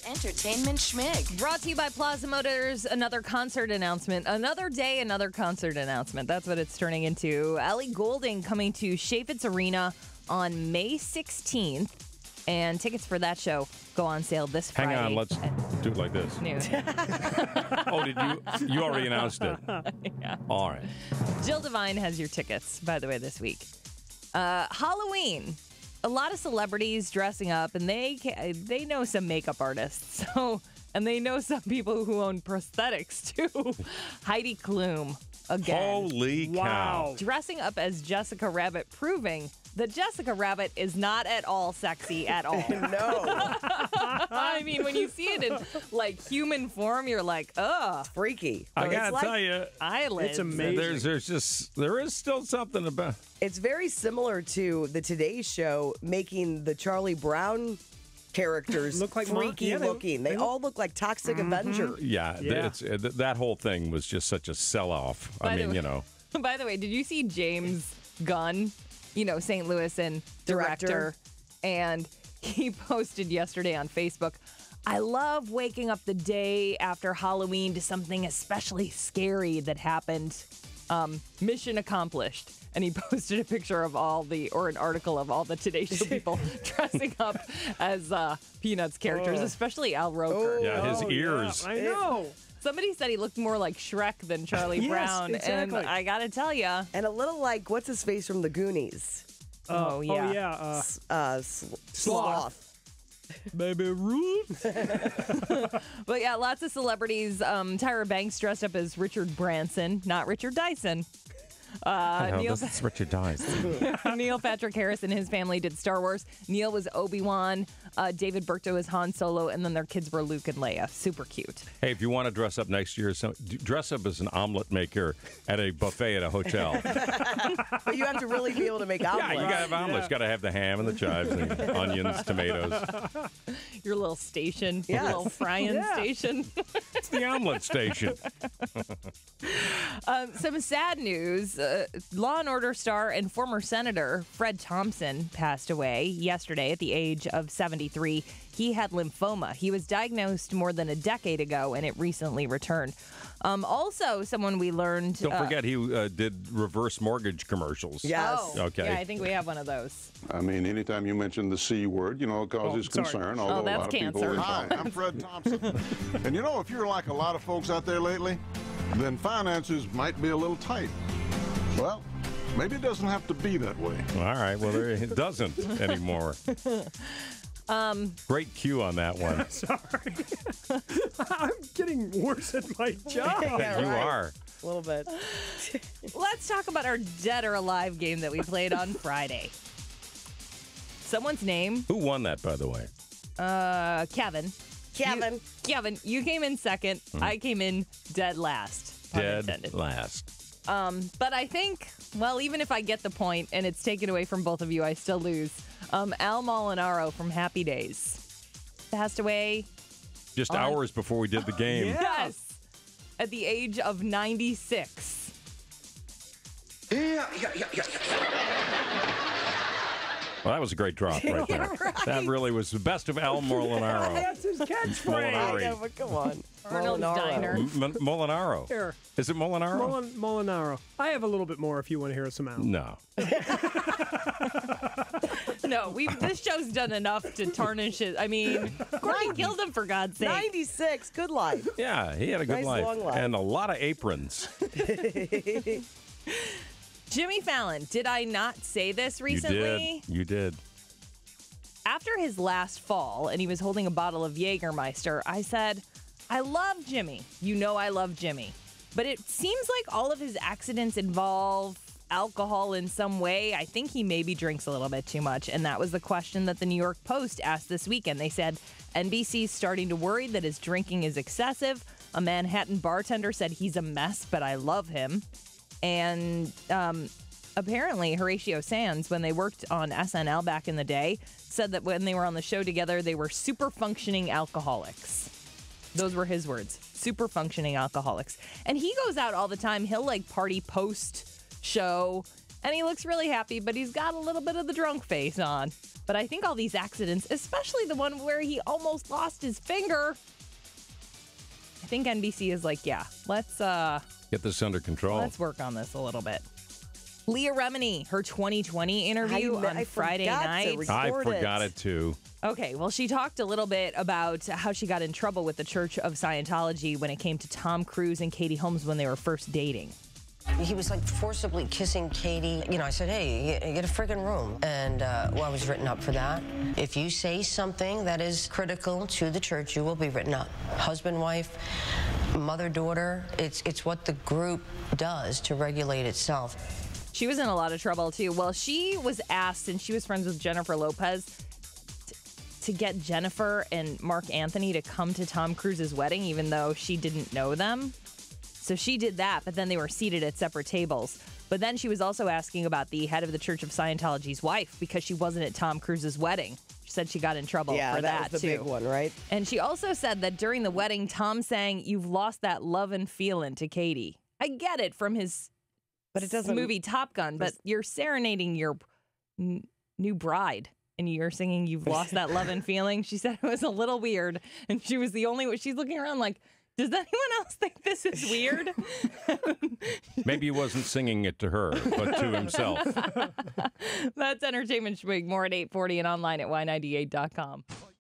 Entertainment Schmig. Brought to you by Plaza Motors. Another concert announcement. Another day, another concert announcement. That's what it's turning into. Ellie Goulding coming to Chaifetz Arena on May 16th. And tickets for that show go on sale this Friday. Hang on, let's do it like this. Oh, did you already announced it? Yeah. All right. Jill Devine has your tickets, by the way, this week. Halloween. A lot of celebrities dressing up, and they know some makeup artists. And they know some people who own prosthetics, too. Heidi Klum, again. Holy cow. Wow. Dressing up as Jessica Rabbit, proving that Jessica Rabbit is not at all sexy at all. No. I mean, when you see it in, like, human form, you're like, ugh. Freaky. I It's gotta like tell you, eyelids. It's amazing. there is still something about. It's very similar to the Today Show making the Charlie Brown characters Look like freaky they looking. They all look like Toxic Avenger. Yeah, Yeah. It's that whole thing was just such a sell-off. By I the mean, way- you know. By the way, did you see James Gunn, St. Louis and director? And he posted yesterday on Facebook, I love waking up the day after Halloween to something especially scary that happened. Mission accomplished. And he posted a picture of an article of all the Today Show people dressing up as Peanuts characters, especially Al Roker. Yeah, his ears. Yeah, I know. Somebody said he looked more like Shrek than Charlie Yes, Brown. exactly. And I got to tell you. And a little like, what's his face from the Goonies? Oh, yeah. Oh, yeah. Sloth. Baby Ruth. But yeah, lots of celebrities. Tyra Banks dressed up as Richard Branson, not Richard Dyson. This is Richard Dice. Neil Patrick Harris and his family did Star Wars. Neil was Obi-Wan. David Berkto was Han Solo. And then their kids were Luke and Leia. Super cute. Hey, if you want to dress up next year, dress up as an omelet maker at a buffet at a hotel. But you have to really be able to make omelets. Yeah, you got to have omelets. Got to have the ham and the chives and the onions, tomatoes. Your little station. Yes. Your little frying station. It's the omelet station. Some sad news. Law & Order star and former Senator Fred Thompson passed away yesterday at the age of 73. He had lymphoma. He was diagnosed more than a decade ago, and it recently returned. Also, someone we learned... Don't forget, he did reverse mortgage commercials. Yes. Oh, Okay. Yeah, I think we have one of those. I mean, anytime you mention the C word, it causes concern, although a that's lot of people... cancer. Hi, I'm Fred Thompson. And if you're like a lot of folks out there lately, then finances might be a little tight. Well, maybe it doesn't have to be that way. All right. Well, it doesn't anymore. Great cue on that one. Sorry. I'm getting worse at my job. Yeah, You right. are. A little bit. Let's talk about our Dead or Alive game that we played on Friday. Someone's name, Who won that, by the way? Kevin. Kevin, you came in second. I came in dead last. Pun Dead intended. last. But I think, even if I get the point and it's taken away from both of you, I still lose. Al Molinaro from Happy Days passed away. Just hours before we did the game. Yeah. Yes. At the age of 96. Well, that was a great drop right there. That really was the best of Al Molinaro. That's his catchphrase. Molinari. Yeah, but come on. Arnold's Molinaro. Diner. Molinaro. Here. Is it Molinaro? Molinaro. I have a little bit more if you want to hear some out. No. No, this show's done enough to tarnish it. I mean, Courtney killed him, for God's sake. 96. Good life. Yeah, he had a good Nice life. long life. And a lot of aprons. Jimmy Fallon, did I not say this recently? You did. After his last fall, and he was holding a bottle of Jägermeister, I said, I love Jimmy. You know I love Jimmy. But it seems like all of his accidents involve alcohol in some way. I think he maybe drinks a little bit too much. And that was the question that the New York Post asked this weekend. They said, NBC's starting to worry that his drinking is excessive. A Manhattan bartender said he's a mess, but I love him. And apparently Horatio Sanz, when they worked on SNL back in the day, said that when they were on the show together, they were super functioning alcoholics. Those were his words, super functioning alcoholics. And he goes out all the time. He'll party post show And he looks really happy, but he's got a little bit of the drunk face on. But I think all these accidents, especially the one where he almost lost his finger, I think NBC is like, yeah, let's Get this under control. let's work on this a little bit. Leah Remini, her 2020 interview on Friday night. I forgot it too. Okay, well, she talked a little bit about how she got in trouble with the Church of Scientology when it came to Tom Cruise and Katie Holmes when they were first dating. He was like forcibly kissing Katie. You know, I said, hey, get a friggin' room. And well, I was written up for that. If you say something that is critical to the church, you will be written up. Husband, wife, mother, daughter, it's what the group does to regulate itself. She was in a lot of trouble, too. Well, she was asked, and she was friends with Jennifer Lopez, to get Jennifer and Mark Anthony to come to Tom Cruise's wedding, even though she didn't know them. So she did that, but then they were seated at separate tables. But then she was also asking about the head of the Church of Scientology's wife because she wasn't at Tom Cruise's wedding. She said she got in trouble for that, was the big one, right? And she also said that during the wedding, Tom sang, "You've lost that love and feeling" to Katie. I get it from his movie Top Gun, but you're serenading your new bride. And you're singing, "You've lost that love and feeling." She said it was a little weird. And she was the only one. She's looking around like, does anyone else think this is weird? Maybe he wasn't singing it to her, but to himself. That's Entertainment Schmig. More at 8:40 and online at y98.com.